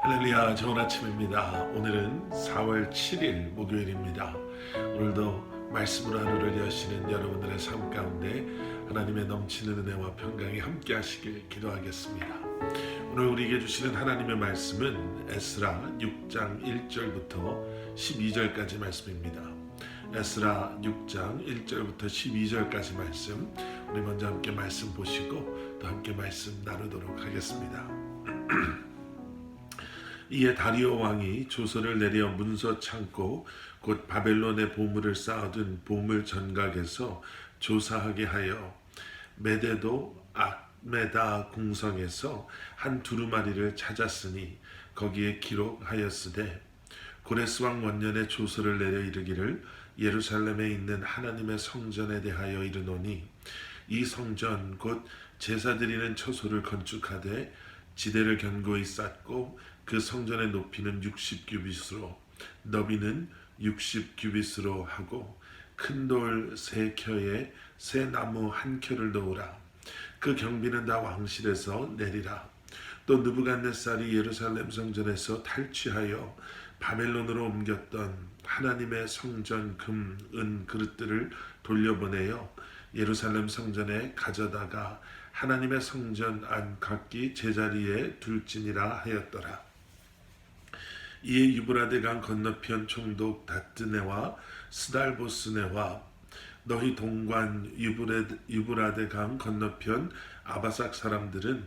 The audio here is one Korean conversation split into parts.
할렐루야, 좋은 아침입니다. 오늘은 4월 7일 목요일입니다. 오늘도 말씀으로 하루를 여시는 여러분들의 삶 가운데 하나님의 넘치는 은혜와 평강이 함께 하시길 기도하겠습니다. 오늘 우리에게 주시는 하나님의 말씀은 에스라 6장 1절부터 12절까지 말씀입니다. 에스라 6장 1절부터 12절까지 말씀, 우리 먼저 함께 말씀 보시고 또 함께 말씀 나누도록 하겠습니다. 이에 다리오 왕이 조서를 내려 문서 창고 곧 바벨론의 보물을 쌓아둔 보물 전각에서 조사하게 하여 메대도 악메다 궁성에서 한 두루마리를 찾았으니 거기에 기록하였으되 고레스 왕 원년에 조서를 내려 이르기를 예루살렘에 있는 하나님의 성전에 대하여 이르노니 이 성전 곧 제사 드리는 처소를 건축하되 지대를 견고히 쌓고 그 성전의 높이는 60규빗으로 너비는 60규빗으로 하고 큰 돌 3켜에 새 나무 1켜를 놓으라. 그 경비는 다 왕실에서 내리라. 또 느부갓네살이 예루살렘 성전에서 탈취하여 바벨론으로 옮겼던 하나님의 성전 금, 은 그릇들을 돌려보내어 예루살렘 성전에 가져다가 하나님의 성전 안 각기 제자리에 둘지니라 하였더라. 이에 유브라데 강 건너편 총독 다뜨네와 스달보스네와 너희 동관 유브라데 강 건너편 아바삭 사람들은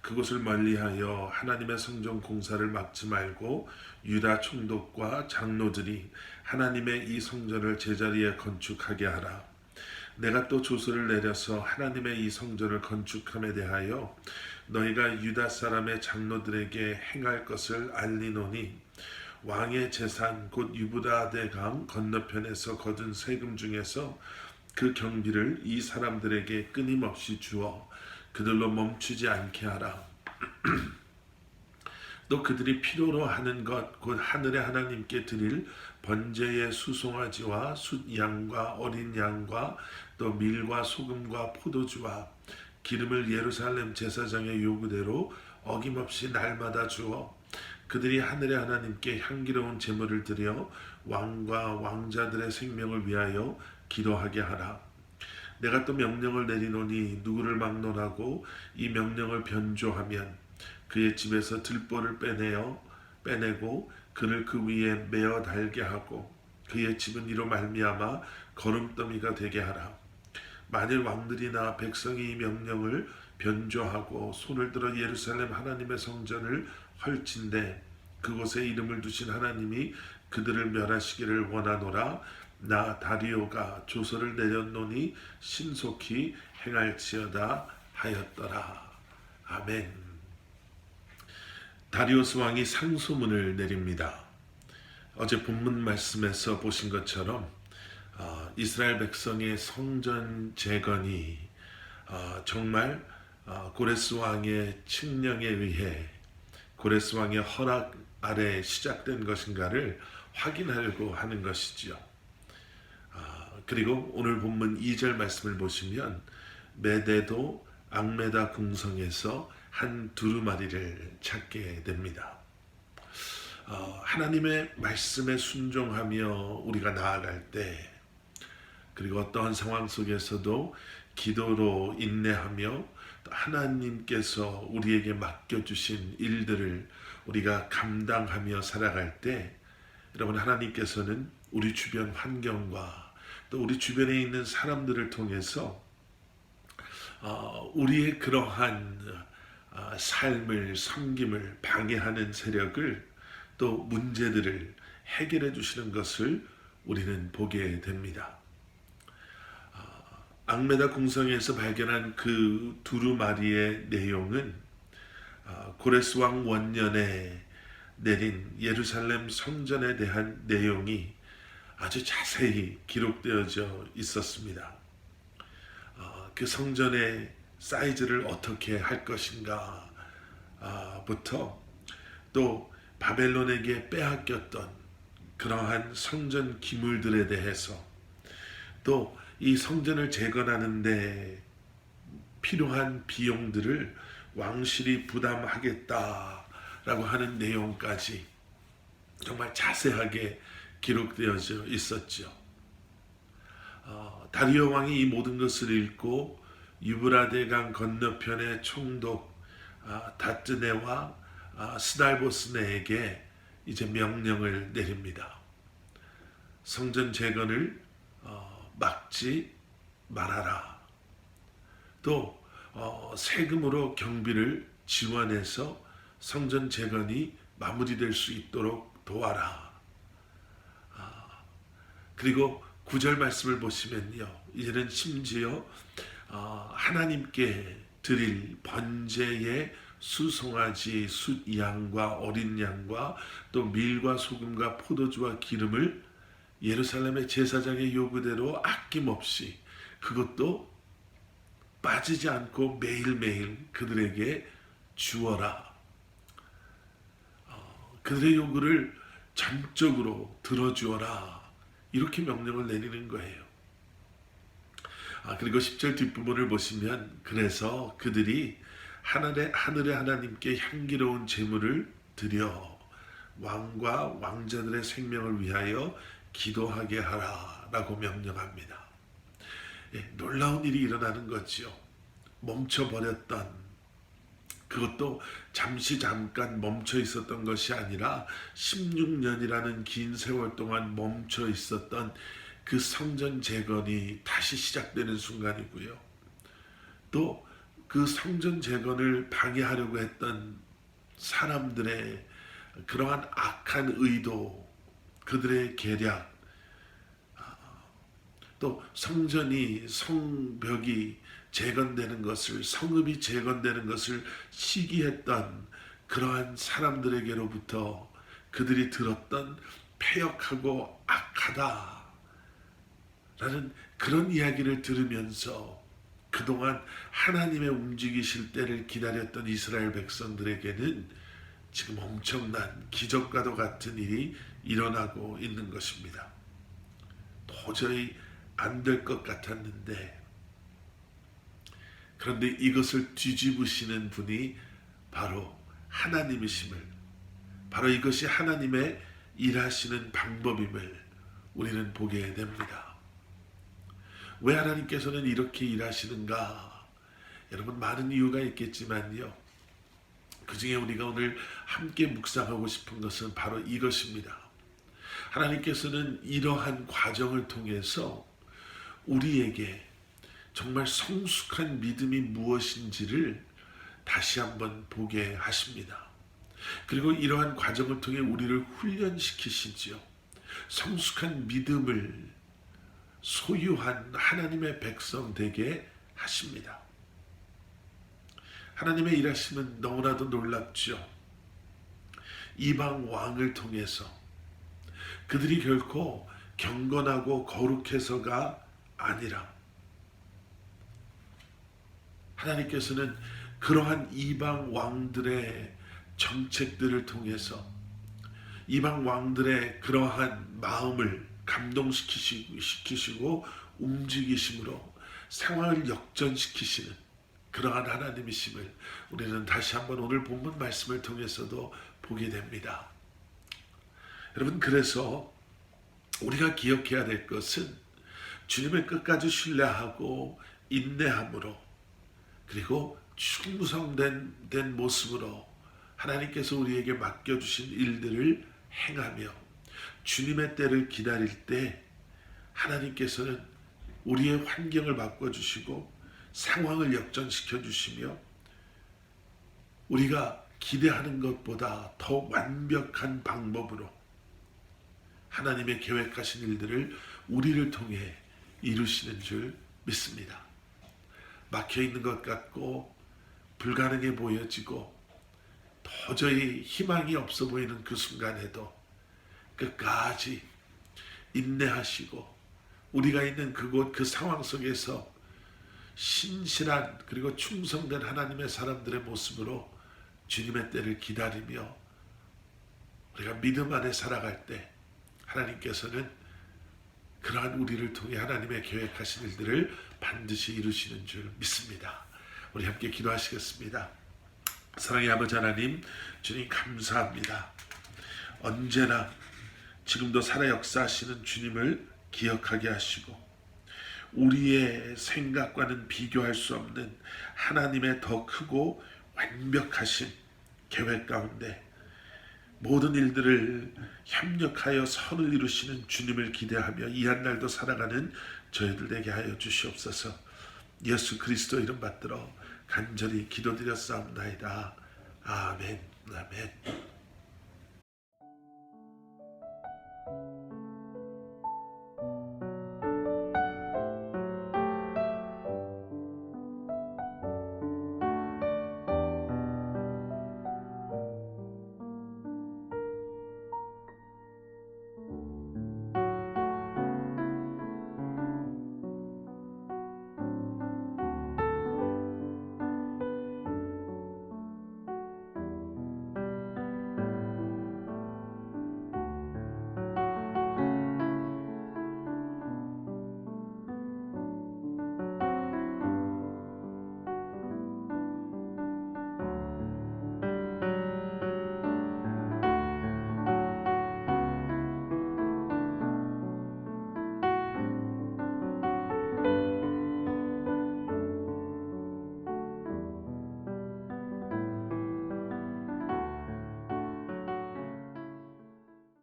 그곳을 멀리하여 하나님의 성전 공사를 막지 말고 유다 총독과 장로들이 하나님의 이 성전을 제자리에 건축하게 하라. 내가 또 조서를 내려서 하나님의 이 성전을 건축함에 대하여 너희가 유다 사람의 장로들에게 행할 것을 알리노니 왕의 재산 곧 유브라데 강 건너편에서 거둔 세금 중에서 그 경비를 이 사람들에게 끊임없이 주어 그들로 멈추지 않게 하라. 또 그들이 필요로 하는 것 곧 하늘의 하나님께 드릴 번제의 수송아지와 숫양과 어린 양과 또 밀과 소금과 포도주와 기름을 예루살렘 제사장의 요구대로 어김없이 날마다 주어 그들이 하늘의 하나님께 향기로운 제물을 드려 왕과 왕자들의 생명을 위하여 기도하게 하라. 내가 또 명령을 내리노니 누구를 막론하고 이 명령을 변조하면 그의 집에서 들보를 빼내고 그를 그 위에 메어 달게 하고 그의 집은 이로 말미암아 거름더미가 되게 하라. 만일 왕들이나 백성이 이 명령을 변조하고 손을 들어 예루살렘 하나님의 성전을 헐친데 그곳에 이름을 두신 하나님이 그들을 멸하시기를 원하노라. 나 다리오가 조서를 내렸노니 신속히 행할지어다 하였더라. 아멘. 다리오스 왕이 상소문을 내립니다. 어제 본문 말씀에서 보신 것처럼 이스라엘 백성의 성전 재건이 정말 고레스 왕의 칙령에 의해 고레스 왕의 허락 아래 시작된 것인가를 확인하려고 하는 것이지요. 그리고 오늘 본문 2절 말씀을 보시면 메대도 악메다 궁성에서 한 두루마리를 찾게 됩니다. 하나님의 말씀에 순종하며 우리가 나아갈 때 그리고 어떠한 상황 속에서도 기도로 인내하며 하나님께서 우리에게 맡겨주신 일들을 우리가 감당하며 살아갈 때 여러분 하나님께서는 우리 주변 환경과 또 우리 주변에 있는 사람들을 통해서 우리의 그러한 삶을 섬김을 방해하는 세력을 또 문제들을 해결해 주시는 것을 우리는 보게 됩니다. 악메다 궁성에서 발견한 그 두루마리의 내용은 고레스 왕 원년에 내린 예루살렘 성전에 대한 내용이 아주 자세히 기록되어져 있었습니다. 그 성전의 사이즈를 어떻게 할 것인가 부터 또 바벨론에게 빼앗겼던 그러한 성전 기물들에 대해서 또 이 성전을 재건하는데 필요한 비용들을 왕실이 부담하겠다 하는 내용까지 정말 자세하게 기록되어져 있었죠. 다리오 왕이 이 모든 것을 읽고 유브라데강 건너편의 총독 다뜨네와 스달보스네에게 이제 명령을 내립니다. 성전 재건을 막지 말아라. 또 세금으로 경비를 지원해서 성전 재건이 마무리될 수 있도록 도와라. 그리고 9절 말씀을 보시면요, 이제는 심지어 하나님께 드릴 번제의 수송아지 숫양과 어린 양과 또 밀과 소금과 포도주와 기름을 예루살렘의 제사장의 요구대로 아낌없이, 그것도 빠지지 않고 매일매일 그들에게 주어라. 그들의 요구를 전적으로 들어주어라. 이렇게 명령을 내리는 거예요. 그리고 10절 뒷부분을 보시면, 그래서 그들이 하늘의 하나님께 향기로운 제물을 드려 왕과 왕자들의 생명을 위하여 기도하게 하라 라고 명령합니다. 놀라운 일이 일어나는 거죠. 멈춰버렸던, 그것도 잠깐 멈춰 있었던 것이 아니라 16년이라는 긴 세월 동안 멈춰 있었던 그 성전 재건이 다시 시작되는 순간이고요. 또 그 성전 재건을 방해하려고 했던 사람들의 그러한 악한 의도, 그들의 계략, 또 성벽이 재건되는 것을, 성읍이 재건되는 것을 시기했던 그러한 사람들에게로부터 그들이 들었던 패역하고 악하다라는 그런 이야기를 들으면서 그동안 하나님의 움직이실 때를 기다렸던 이스라엘 백성들에게는 지금 엄청난 기적과도 같은 일이 일어나고 있는 것입니다. 도저히 안 될 것 같았는데, 그런데 이것을 뒤집으시는 분이 바로 하나님이심을, 바로 이것이 하나님의 일하시는 방법임을 우리는 보게 됩니다. 왜 하나님께서는 이렇게 일하시는가? 여러분, 많은 이유가 있겠지만요, 그 중에 우리가 오늘 함께 묵상하고 싶은 것은 바로 이것입니다. 하나님께서는 이러한 과정을 통해서 우리에게 정말 성숙한 믿음이 무엇인지를 다시 한번 보게 하십니다. 그리고 이러한 과정을 통해 우리를 훈련시키시지요. 성숙한 믿음을 소유한 하나님의 백성 되게 하십니다. 하나님의 일하심은 너무나도 놀랍죠. 이방 왕을 통해서 그들이 결코 경건하고 거룩해서가 아니라 하나님께서는 그러한 이방 왕들의 정책들을 통해서 이방 왕들의 그러한 마음을 감동시키시고 움직이심으로 상황을 역전시키시는 그러한 하나님이심을 우리는 다시 한번 오늘 본문 말씀을 통해서도 보게 됩니다. 여러분, 그래서 우리가 기억해야 될 것은 주님의 끝까지 신뢰하고 인내함으로, 그리고 충성된 모습으로 하나님께서 우리에게 맡겨주신 일들을 행하며 주님의 때를 기다릴 때 하나님께서는 우리의 환경을 바꿔주시고 상황을 역전시켜 주시며 우리가 기대하는 것보다 더 완벽한 방법으로 하나님의 계획하신 일들을 우리를 통해 이루시는 줄 믿습니다. 막혀있는 것 같고 불가능해 보여지고 도저히 희망이 없어 보이는 그 순간에도 끝까지 인내하시고 우리가 있는 그곳 그 상황 속에서 신실한 그리고 충성된 하나님의 사람들의 모습으로 주님의 때를 기다리며 우리가 믿음 안에 살아갈 때 하나님께서는 그러한 우리를 통해 하나님의 계획하신 일들을 반드시 이루시는 줄 믿습니다. 우리 함께 기도하시겠습니다. 사랑의 아버지 하나님, 주님 감사합니다. 언제나 지금도 살아 역사하시는 주님을 기억하게 하시고 우리의 생각과는 비교할 수 없는 하나님의 더 크고 완벽하신 계획 가운데 모든 일들을 협력하여 선을 이루시는 주님을 기대하며 이 한날도 살아가는 저희들 되게 하여 주시옵소서. 예수 그리스도 이름 받들어 간절히 기도드렸사옵나이다. 아멘. 아멘.